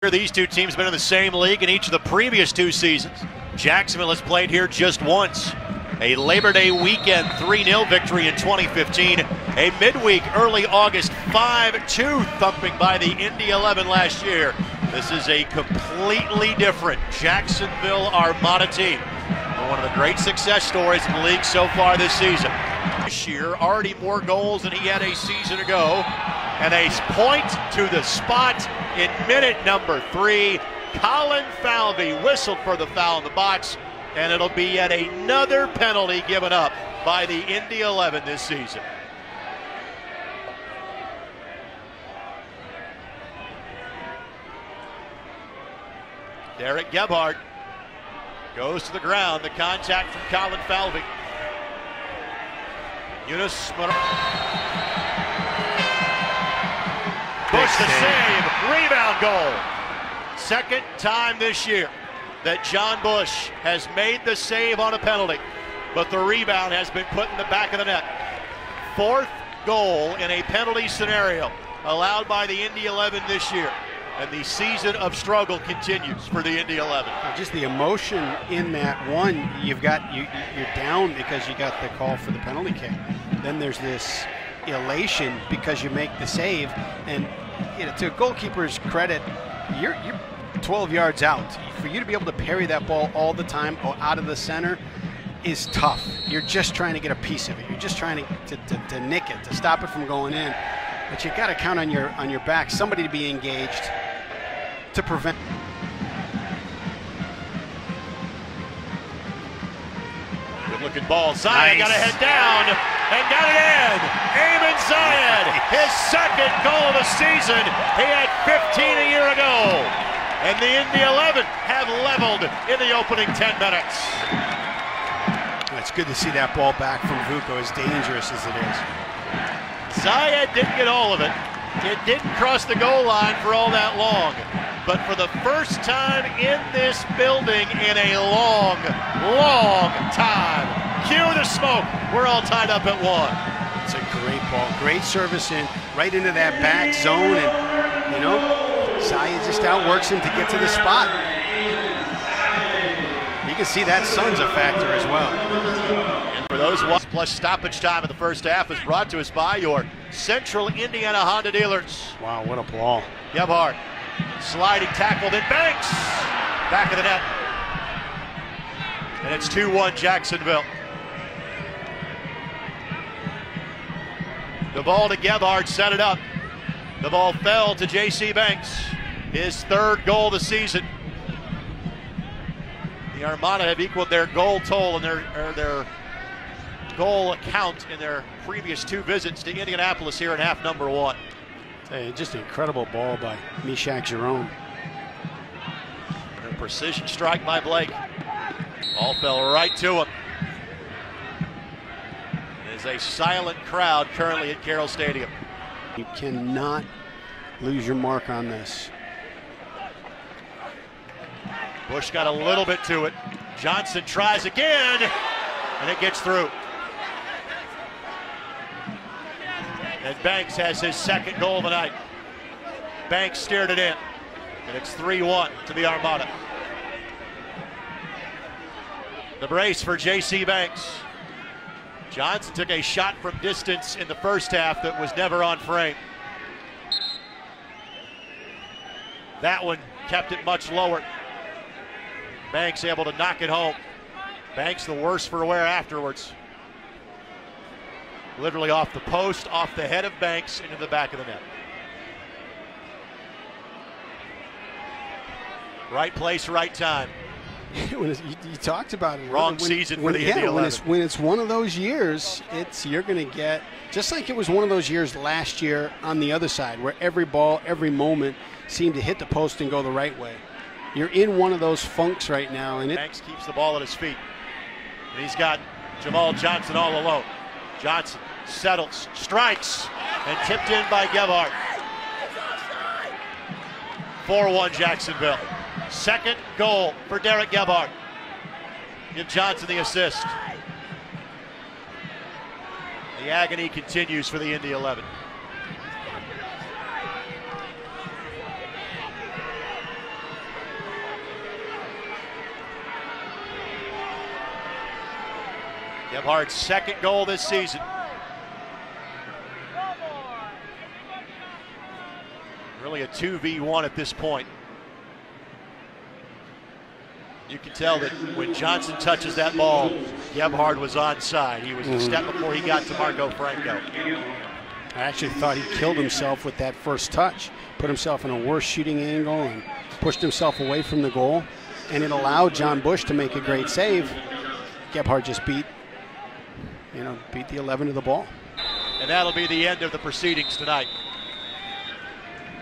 These two teams have been in the same league in each of the previous two seasons. Jacksonville has played here just once. A Labor Day weekend 3-0 victory in 2015. A midweek early August 5-2 thumping by the Indy 11 last year. This is a completely different Jacksonville Armada team. One of the great success stories in the league so far this season. This year, already more goals than he had a season ago. And a point to the spot in minute number 3. Colin Falvey whistled for the foul in the box, and it'll be yet another penalty given up by the Indy 11 this season. Derek Gebhardt goes to the ground. The contact from Colin Falvey. Bush the save, rebound goal. Second time this year that John Bush has made the save on a penalty, but the rebound has been put in the back of the net. Fourth goal in a penalty scenario allowed by the Indy 11 this year, and the season of struggle continues for the Indy 11. Just the emotion in that one, you're down because you got the call for the penalty kick. Then there's this elation because you make the save, and to a goalkeeper's credit, you're 12 yards out. For you to be able to parry that ball all the time out of the center is tough. You're just trying to get a piece of it. You're just trying to nick it, to stop it from going in. But you've got to count on your back, somebody to be engaged to prevent. Good looking ball. Zayed got to head down and got it in. Eamon Zayed, his second goal of the season. He had 15 a year ago. And the Indy 11 have leveled in the opening 10 minutes. It's good to see that ball back from Vuko, as dangerous as it is. Zayed didn't get all of it. It didn't cross the goal line for all that long. But for the first time in this building in a long, long time. Cue the smoke. We're all tied up at 1. It's a great ball. Great service in, right into that back zone. And, you know, Zayed just outworks him to get to the spot. You can see that sun's a factor as well. And for those plus stoppage time in the first half is brought to us by your Central Indiana Honda dealers. Wow, what a ball. Gebhardt, sliding tackle, then Banks. Back of the net. And it's 2-1 Jacksonville. The ball to Gebhardt, set it up. The ball fell to J.C. Banks. His third goal of the season. The Armada have equaled their goal total and their goal account in their previous 2 visits to Indianapolis here in half number 1. Hey, just an incredible ball by Mishak Jerome. A precision strike by Blake. Ball fell right to him. There's a silent crowd currently at Carroll Stadium. You cannot lose your mark on this. Bush got a little bit to it. Johnson tries again, and it gets through. And Banks has his second goal of the night. Banks steered it in, and it's 3-1 to the Armada. The brace for J.C. Banks. Johnson took a shot from distance in the first half that was never on frame. That one kept it much lower. Banks able to knock it home. Banks the worse for wear afterwards. Literally off the post, off the head of Banks, into the back of the net. Right place, right time. You talked about it. Wrong season for the Indy 11. When it's one of those years, you're going to get, just like it was one of those years last year on the other side, where every ball, every moment seemed to hit the post and go the right way. You're in one of those funks right now. And Banks keeps the ball at his feet. And he's got Jamal Johnson all alone. Johnson settles, strikes, and tipped in by Gebhardt. 4-1 Jacksonville. Second goal for Derek Gebhardt. Give Johnson the assist. The agony continues for the Indy 11. Gebhardt's second goal this season. Really a 2v1 at this point. You can tell that when Johnson touches that ball, Gebhardt was onside. He was a step before he got to Marco Franco. I actually thought he killed himself with that first touch, put himself in a worse shooting angle and pushed himself away from the goal, and it allowed John Bush to make a great save. Gebhardt just beat the 11 to the ball. And that'll be the end of the proceedings tonight.